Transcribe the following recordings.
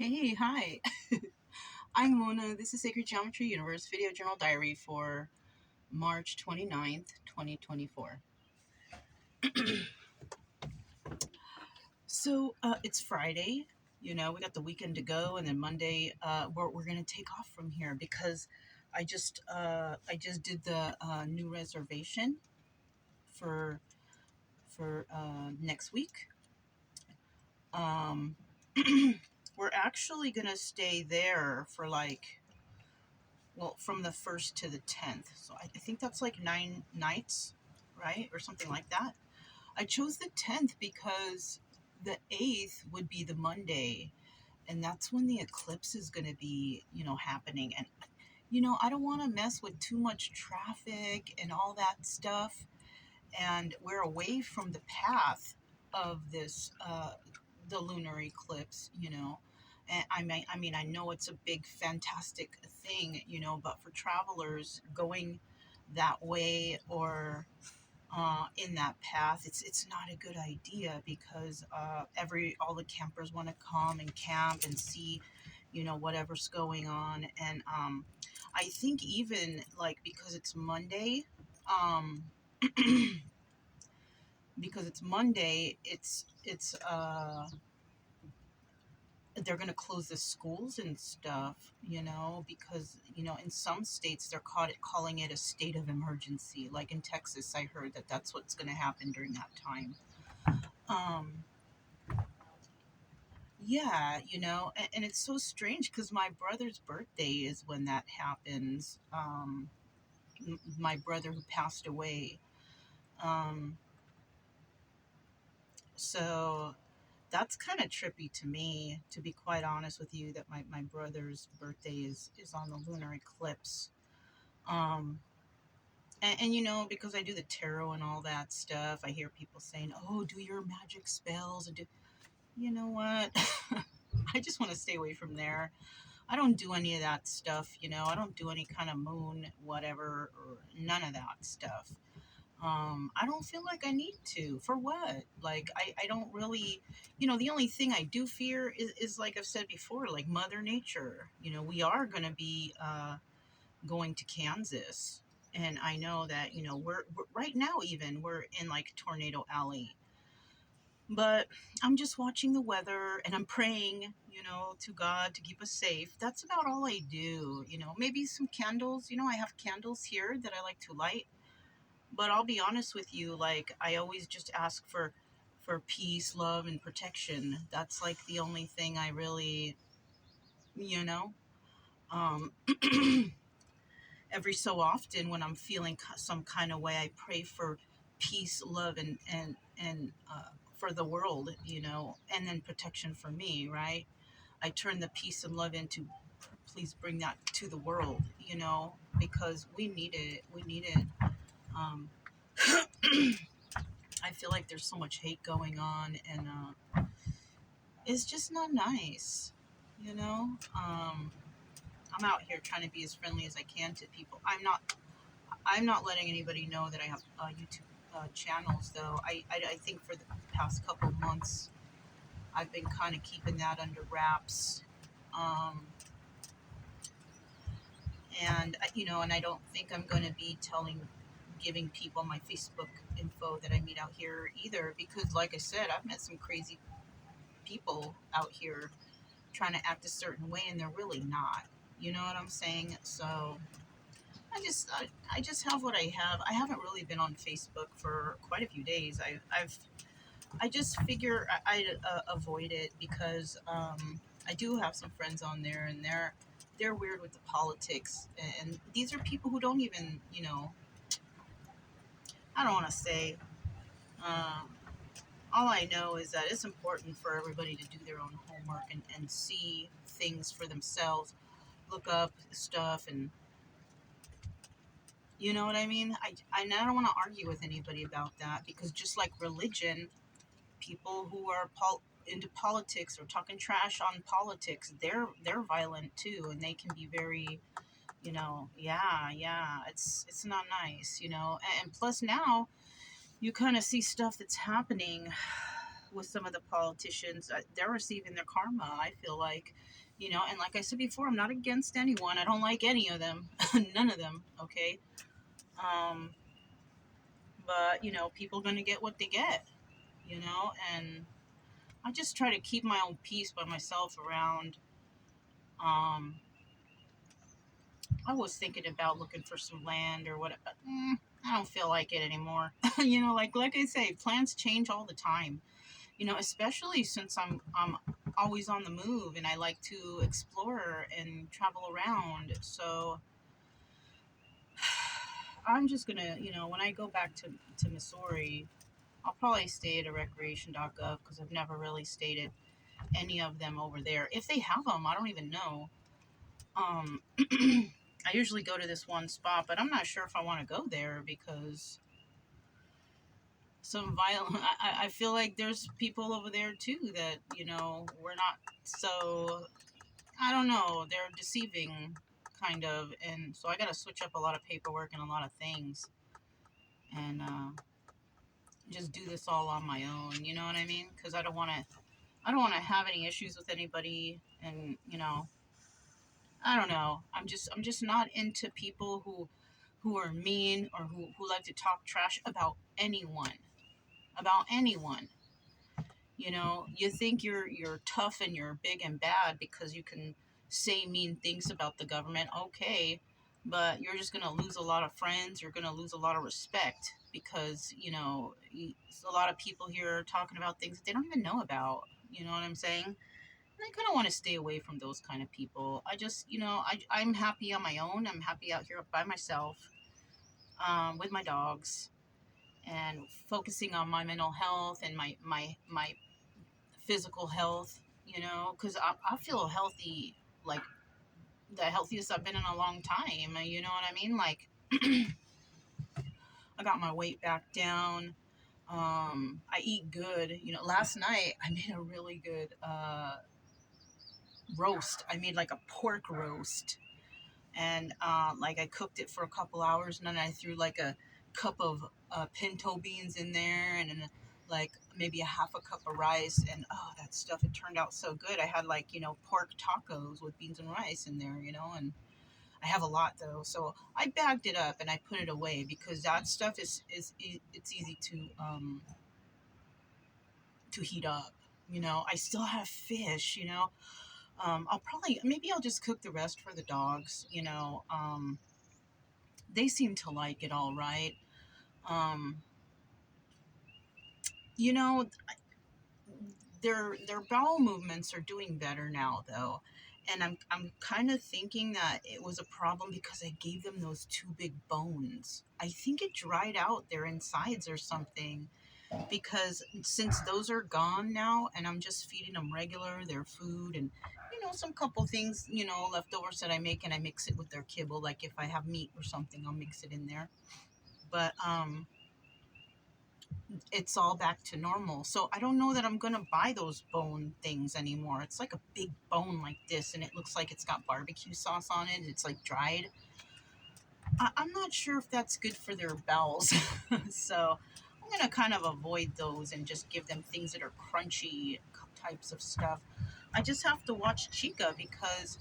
Hey, hi. I'm Mona. This is Sacred Geometry Universe Video Journal Diary for March 29th, 2024. It's Friday. We got the weekend to go, and then Monday, we're going to take off from here because I just did the new reservation for next week. Um, we're actually going to stay there for from the 1st to the 10th. So I think that's like 9 nights, right? Or something like that. I chose the 10th because the 8th would be the Monday, and that's when the eclipse is going to be, happening. And, I don't want to mess with too much traffic and all that stuff. And we're away from the path of the lunar eclipse, And I know it's a big, fantastic thing, but for travelers going that way or in that path, it's not a good idea because all the campers want to come and camp and see, whatever's going on. And I think even like because it's Monday, um, it's they're going to close the schools and stuff, because in some states they're calling it a state of emergency. Like in Texas, I heard that that's what's going to happen during that time. um yeah, and it's so strange because my brother's birthday is when that happens. My brother who passed away. um so that's kind of trippy to me, to be quite honest with you, that my brother's birthday is on the lunar eclipse. Um, and because I do the tarot and all that stuff, I hear people saying, "Oh, do your magic spells and do." You know what? I just want to stay away from there. I don't do any of that stuff. I don't do any kind of moon, whatever, or none of that stuff. I don't feel like I need to. For what? Like, I don't really, the only thing I do fear is like I've said before, like Mother Nature. We are going to be going to Kansas. And I know that, we're right now, even we're in like Tornado Alley. But I'm just watching the weather and I'm praying, to God to keep us safe. That's about all I do. Maybe some candles. I have candles here that I like to light, but I'll be honest with you, like I always just ask for peace, love, and protection. That's like the only thing I really, you know. Um, every so often, when I'm feeling some kind of way, I pray for peace, love, and for the world, and then protection for me. Right? I turn the peace and love into, please bring that to the world, because we need it. We need it. Um, I feel like there's so much hate going on, and it's just not nice, you know. I'm out here trying to be as friendly as I can to people. I'm not letting anybody know that I have YouTube channels, though. I think for the past couple of months, I've been kind of keeping that under wraps. Um, and and I don't think I'm going to be giving people my Facebook info that I meet out here either, because like I said, I've met some crazy people out here trying to act a certain way and they're really not. You know what I'm saying? So I just have what I have. I haven't really been on Facebook for quite a few days. I just figure I'd avoid it because I do have some friends on there, and they're weird with the politics, and these are people who don't even, I don't want to say. Um, all I know is that it's important for everybody to do their own homework and see things for themselves, look up stuff, and you know what I mean? I don't want to argue with anybody about that, because just like religion, people who are into politics or talking trash on politics, they're violent too, and they can be very, yeah, it's not nice, and plus now you kind of see stuff that's happening with some of the politicians. They're receiving their karma, I feel like, and like I said before, I'm not against anyone. I don't like any of them, none of them, okay? Um, but, people are going to get what they get, and I just try to keep my own peace by myself around. Um, I was thinking about looking for some land or what. I don't feel like it anymore. Like I say, plans change all the time. Especially since I'm always on the move and I like to explore and travel around. So I'm just gonna, when I go back to Missouri, I'll probably stay at a recreation.gov because I've never really stayed at any of them over there. If they have them, I don't even know. Um, I usually go to this one spot, but I'm not sure if I want to go there because some violent. I feel like there's people over there too that we're not. So I don't know. They're deceiving, kind of, and so I got to switch up a lot of paperwork and a lot of things, and just do this all on my own. You know what I mean? Because I don't want to. I don't want to have any issues with anybody, and I don't know. I'm just not into people who are mean or who like to talk trash about anyone. About anyone. You think you're tough and you're big and bad because you can say mean things about the government, okay, but you're just going to lose a lot of friends. You're going to lose a lot of respect because a lot of people here are talking about things that they don't even know about. You know what I'm saying? And I kind of want to stay away from those kind of people. I just, I'm happy on my own. I'm happy out here by myself, with my dogs, and focusing on my mental health and my physical health, because I feel healthy, like the healthiest I've been in a long time. You know what I mean? Like, I got my weight back down. I eat good. Last night I made a really good roast. I made like a pork roast, and like I cooked it for a couple hours, and then I threw like a cup of pinto beans in there, and then like maybe a half a cup of rice, and oh, that stuff, it turned out so good. I had like pork tacos with beans and rice in there, and I have a lot though, so I bagged it up and I put it away because that stuff it's easy to heat up. I still have fish. Maybe I'll just cook the rest for the dogs. They seem to like it all right. Um, you know, their bowel movements are doing better now though. And I'm kind of thinking that it was a problem because I gave them those two big bones. I think it dried out their insides or something, because since those are gone now and I'm just feeding them regular their food, and some couple things, leftovers that I make, and I mix it with their kibble, like if I have meat or something I'll mix it in there. But it's all back to normal. So I don't know that I'm gonna buy those bone things anymore. It's like a big bone like this, and it looks like it's got barbecue sauce on it. It's like dried. I'm not sure if that's good for their bowels. So I'm gonna kind of avoid those and just give them things that are crunchy types of stuff. I just have to watch Chica because,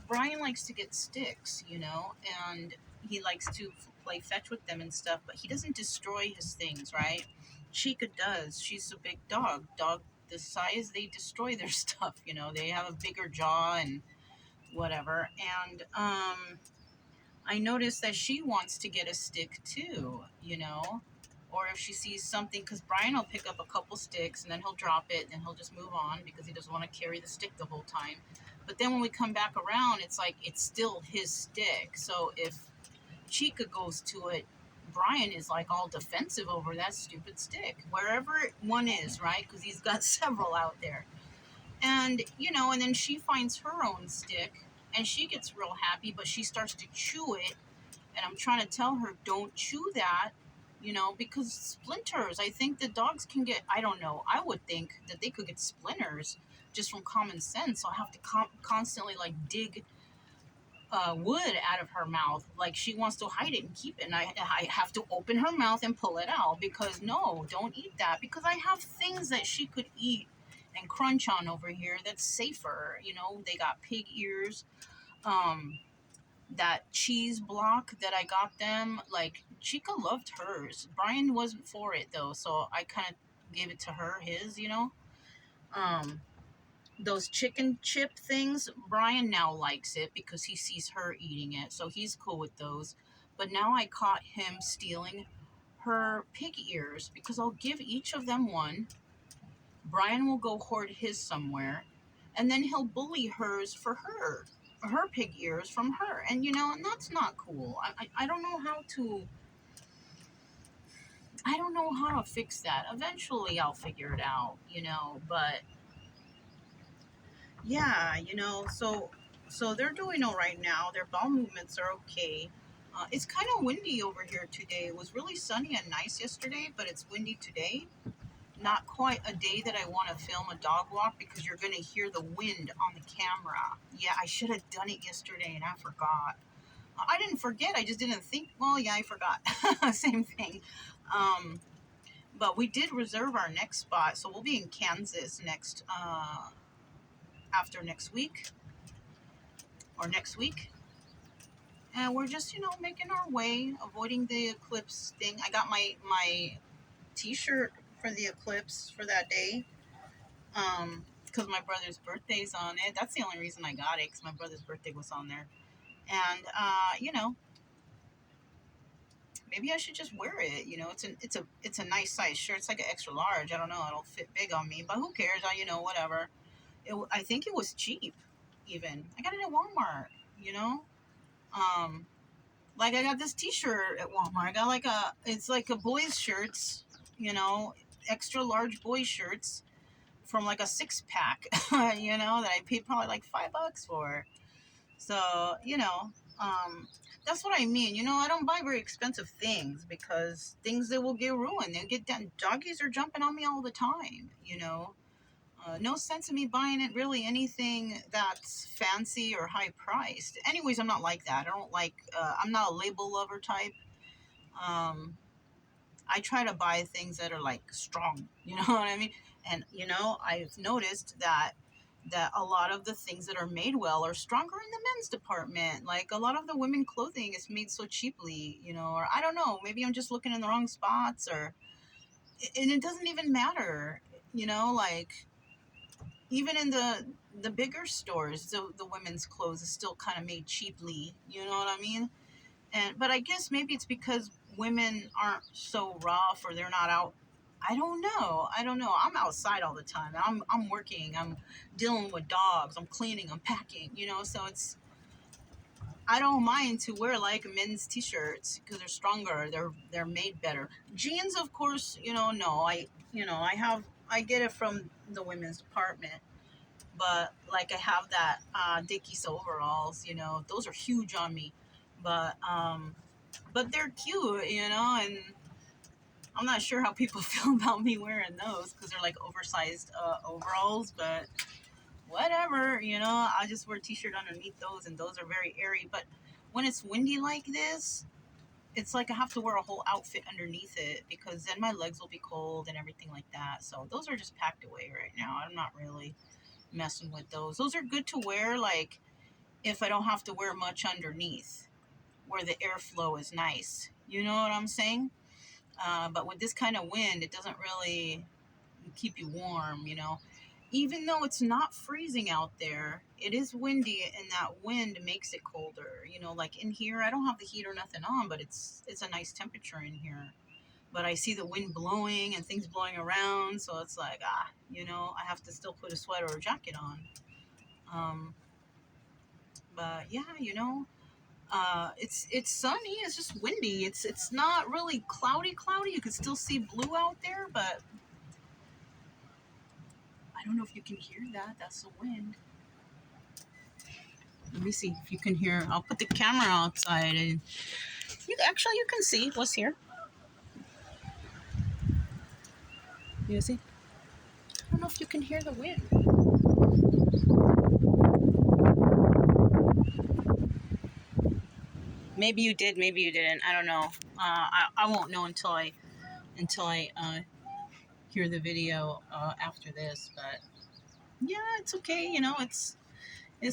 Brian likes to get sticks, and he likes to play fetch with them and stuff, but he doesn't destroy his things, right? Chica does. She's a big dog. Dog the size, they destroy their stuff, they have a bigger jaw and whatever. And I noticed that she wants to get a stick too, or if she sees something, because Brian will pick up a couple sticks and then he'll drop it and he'll just move on because he doesn't want to carry the stick the whole time. But then when we come back around, it's like it's still his stick. So if Chica goes to it, Brian is like all defensive over that stupid stick, wherever one is, right? Because he's got several out there. And, and then she finds her own stick and she gets real happy, but she starts to chew it. And I'm trying to tell her, don't chew that, because splinters. I think the dogs can get, I don't know, I would think that they could get splinters just from common sense. So I have to constantly like dig wood out of her mouth, like she wants to hide it and keep it, and I have to open her mouth and pull it out, because no, don't eat that, because I have things that she could eat and crunch on over here that's safer. They got pig ears, um that cheese block that I got them, like Chica loved hers. Brian wasn't for it though, so I kind of gave it to her, his. um those chicken chip things, Brian now likes it because he sees her eating it, so he's cool with those. But now I caught him stealing her pig ears, because I'll give each of them one. Brian will go hoard his somewhere, and then he'll bully hers for her pig ears from her. And that's not cool. I don't know how to. I don't know how to fix that. Eventually, I'll figure it out. But yeah, so they're doing all right now. Their bowel movements are okay. It's kind of windy over here today. It was really sunny and nice yesterday, but it's windy today. Not quite a day that I want to film a dog walk, because you're going to hear the wind on the camera. Yeah, I should have done it yesterday and I forgot. I didn't forget, I just didn't think. Well, yeah, I forgot. Same thing. But we did reserve our next spot, so we'll be in Kansas after next week, or next week. And we're just, making our way, avoiding the eclipse thing. I got my t-shirt for the eclipse for that day. Because my brother's birthday's on it. That's the only reason I got it, because my brother's birthday was on there. And maybe I should just wear it. It's a nice size shirt. It's like an extra large. I don't know. It'll fit big on me, but who cares? Whatever. I think it was cheap. Even I got it at Walmart. You know. Like I got this T-shirt at Walmart. I got it's like a boys' shirts. Extra large boys' shirts from like a 6-pack. That I paid probably like $5 for. So that's what I mean. I don't buy very expensive things, because things that will get ruined. They get done. Doggies are jumping on me all the time. No sense in me buying it really anything that's fancy or high priced. Anyways, I'm not like that. I don't like. I'm not a label lover type. I try to buy things that are like strong. You know what I mean? And I've noticed that a lot of the things that are made well are stronger in the men's department. Like a lot of the women clothing is made so cheaply, or I don't know, maybe I'm just looking in the wrong spots, and it doesn't even matter, like even in the bigger stores, the women's clothes is still kind of made cheaply, you know what I mean? But I guess maybe it's because women aren't so rough, or they're not out. I don't know. I'm outside all the time. I'm working. I'm dealing with dogs. I'm cleaning. I'm packing. So I don't mind to wear like men's t-shirts, because they're stronger. They're made better. Jeans, of course. No. I get it from the women's department. But like I have that Dickies overalls. Those are huge on me. But they're cute. And I'm not sure how people feel about me wearing those, because they're like oversized overalls, but whatever, I just wear a t-shirt underneath those, and those are very airy. But when it's windy like this, it's like I have to wear a whole outfit underneath it, because then my legs will be cold and everything like that. So those are just packed away right now. I'm not really messing with those. Those are good to wear, like if I don't have to wear much underneath, where the airflow is nice. You know what I'm saying? But with this kind of wind, it doesn't really keep you warm, Even though it's not freezing out there, it is windy, and that wind makes it colder. Like in here, I don't have the heat or nothing on, but it's a nice temperature in here. But I see the wind blowing and things blowing around, so it's like, I have to still put a sweater or jacket on. But yeah, it's sunny. It's just windy. It's not really cloudy. You can still see blue out there, but I don't know if you can hear that. That's the wind. Let me see if you can hear. I'll put the camera outside, and you can see what's here. You see? I don't know if you can hear the wind. Maybe you did, maybe you didn't. I don't know. I won't know until I hear the video after this. But yeah, it's okay. You know, it's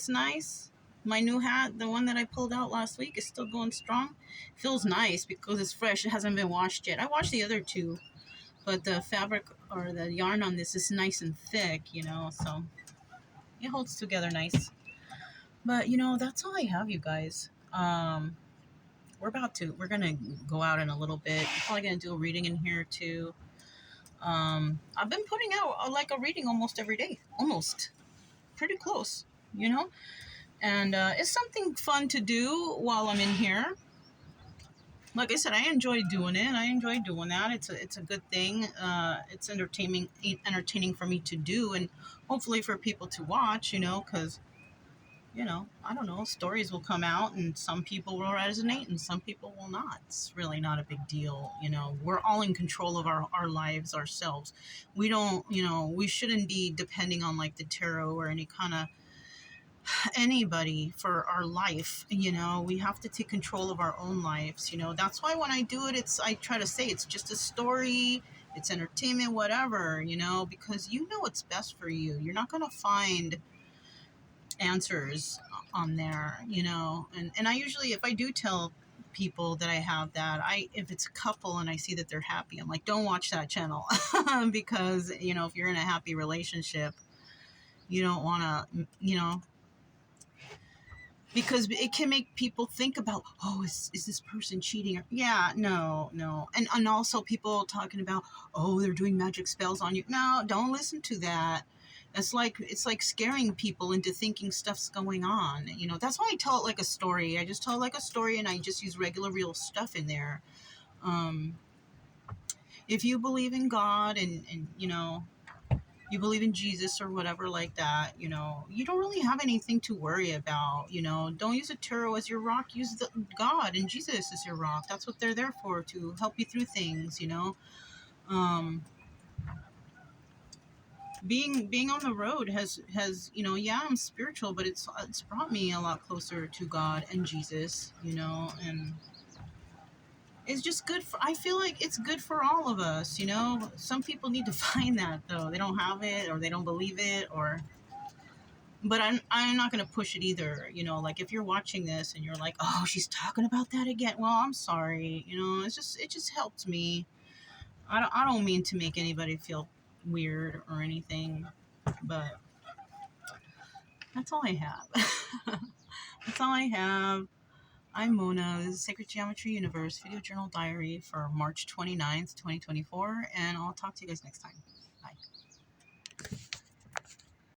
nice. My new hat, the one that I pulled out last week, is still going strong. Feels nice because it's fresh. It hasn't been washed yet. I washed the other two, but the fabric or the yarn on this is nice and thick, you know, so it holds together nice. But you know, that's all I have, you guys. We're gonna go out in a little bit. I'm probably gonna do a reading in here too. I've been putting out like a reading almost every day, almost pretty close, you know. And it's something fun to do while I'm in here. Like I said, I enjoy doing it. I enjoy doing that. It's a good thing. It's entertaining for me to do, and hopefully for people to watch. You know, because you know, I don't know, stories will come out, and some people will resonate, and some people will not. It's really not a big deal. You know, we're all in control of our lives ourselves. We don't, you know, we shouldn't be depending on like the tarot or any kind of anybody for our life. You know, we have to take control of our own lives. You know, that's why when I do it, I try to say it's just a story, it's entertainment, whatever, you know, because you know what's best for you. You're not going to find answers on there, you know. And I usually, if I do tell people that I have that, if it's a couple and I see that they're happy, I'm like, don't watch that channel. Because you know, if you're in a happy relationship, you don't want to, you know, because it can make people think about, oh, is this person cheating? Or, yeah, no. And also people talking about, oh, they're doing magic spells on you. No, don't listen to that. It's like scaring people into thinking stuff's going on. You know, that's why I tell it like a story. I just tell it like a story, and I just use regular real stuff in there. Um, if you believe in God and you know, you believe in Jesus or whatever like that, you know, you don't really have anything to worry about. You know, don't use a tarot as your rock. Use God and Jesus as your rock. That's what they're there for, to help you through things. You know, um, being on the road has you know, yeah, I'm spiritual, but it's brought me a lot closer to God and Jesus. You know, and it's just good for, I feel like it's good for all of us. You know, some people need to find that though. They don't have it, or they don't believe it, or but I'm not going to push it either. You know, like if you're watching this and you're like, oh, she's talking about that again. Well, I'm sorry. You know, it just helped me. I don't mean to make anybody feel weird or anything, but that's all I have. That's all I have. I'm Mona. This is Sacred Geometry Universe Video Journal Diary for March 29th, 2024, and I'll talk to you guys next time.